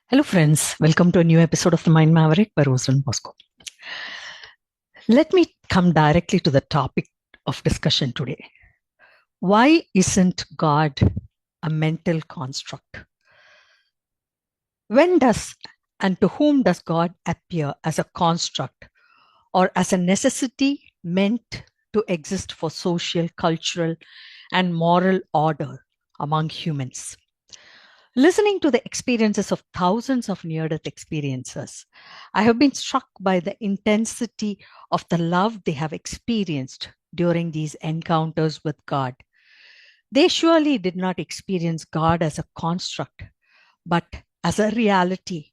Hello, friends. Welcome to a new episode of The Mind Maverick by Rosalind Bosco. Let me come directly to the topic of discussion today. Why isn't God a mental construct? When does and to whom does God appear as a construct or as a necessity meant to exist for social, cultural, and moral order among humans? Listening to the experiences of thousands of near-death experiencers, I have been struck by the intensity of the love they have experienced during these encounters with God. They surely did not experience God as a construct, but as a reality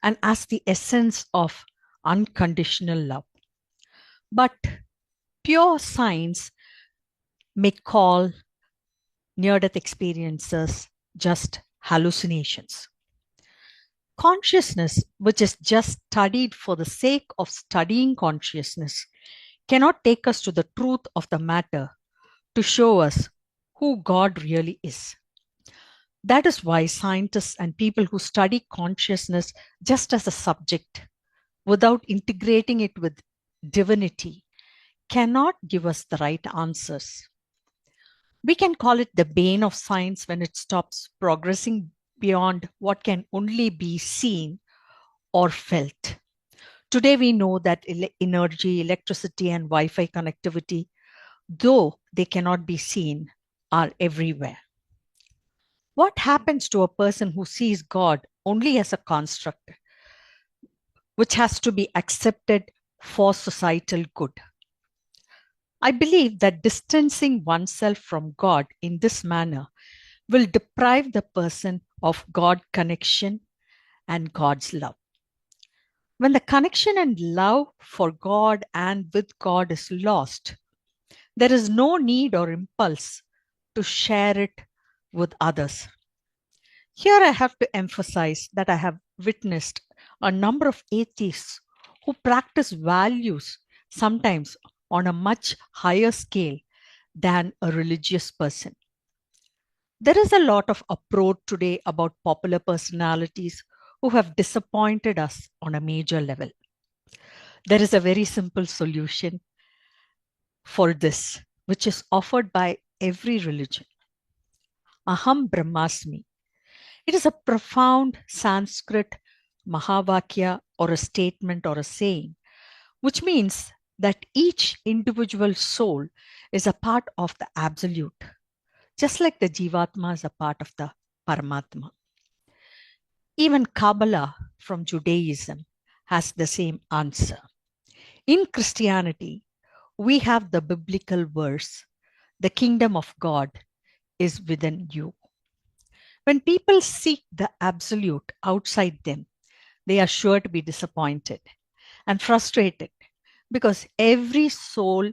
and as the essence of unconditional love. But pure science may call near-death experiences just hallucinations. Consciousness, which is just studied for the sake of studying consciousness, cannot take us to the truth of the matter to show us who God really is. That is why scientists and people who study consciousness just as a subject, without integrating it with divinity, cannot give us the right answers. We can call it the bane of science when it stops progressing beyond what can only be seen or felt. Today, we know that energy, electricity, and Wi Fi connectivity, though they cannot be seen, are everywhere. What happens to a person who sees God only as a construct, which has to be accepted for societal good? I believe that distancing oneself from God in this manner will deprive the person of God connection and God's love. When the connection and love for God and with God is lost, there is no need or impulse to share it with others. Here I have to emphasize that I have witnessed a number of atheists who practice values sometimes on a much higher scale than a religious person. There is a lot of uproar today about popular personalities who have disappointed us on a major level. There is a very simple solution for this, which is offered by every religion. Aham Brahmasmi. It is a profound Sanskrit Mahavakya or a statement or a saying, which means that each individual soul is a part of the Absolute, just like the Jivatma is a part of the Paramatma. Even Kabbalah from Judaism has the same answer. In Christianity, we have the biblical verse, the kingdom of God is within you. When people seek the absolute outside them, they are sure to be disappointed and frustrated because every soul,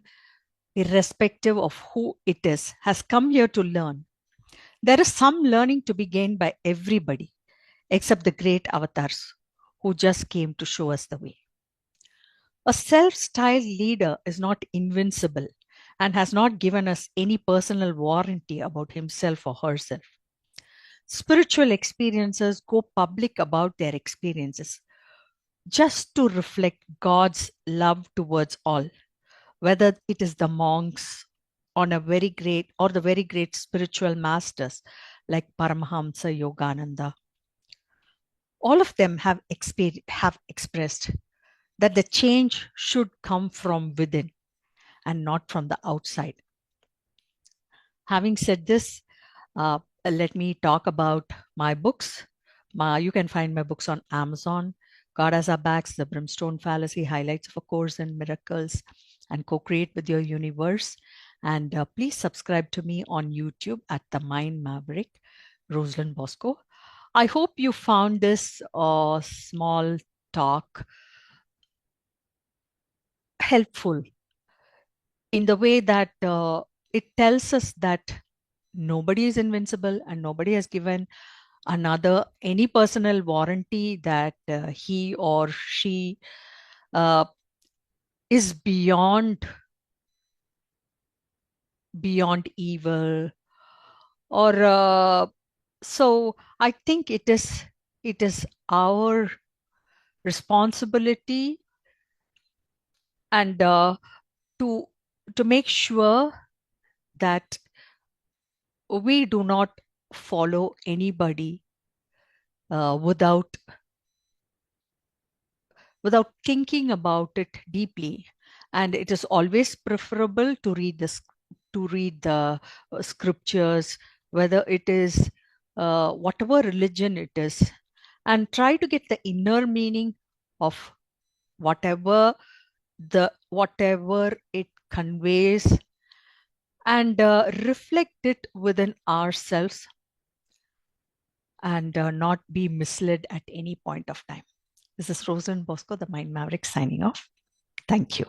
irrespective of who it is, has come here to learn. There is some learning to be gained by everybody except the great avatars who just came to show us the way. A self-styled leader is not invincible and has not given us any personal warranty about himself or herself. Spiritual experiences go public about their experiences just to reflect God's love towards all, whether it is the monks on a very great or the very great spiritual masters like Paramahamsa Yogananda. All of them have expressed that the change should come from within and not from the outside. Having said this, let me talk about my books. You can find my books on Amazon. God Has Our Backs, The Brimstone Fallacy, Highlights of a Course in Miracles, and Co-Create with Your Universe. And please subscribe to me on YouTube at The Mind Maverick, Rosalind Bosco. I hope you found this small talk helpful in the way that it tells us that nobody is invincible and nobody has given any personal warranty that he or she uh, is beyond evil or so I think it is it is our responsibility and to make sure that we do not follow anybody without thinking about it deeply. And it is always preferable to read the scriptures, whether it is whatever religion it is, and try to get the inner meaning of whatever it conveys, and reflect it within ourselves, and not be misled at any point of time. This is Rosalyn Bosco, the Mind Maverick, signing off. Thank you.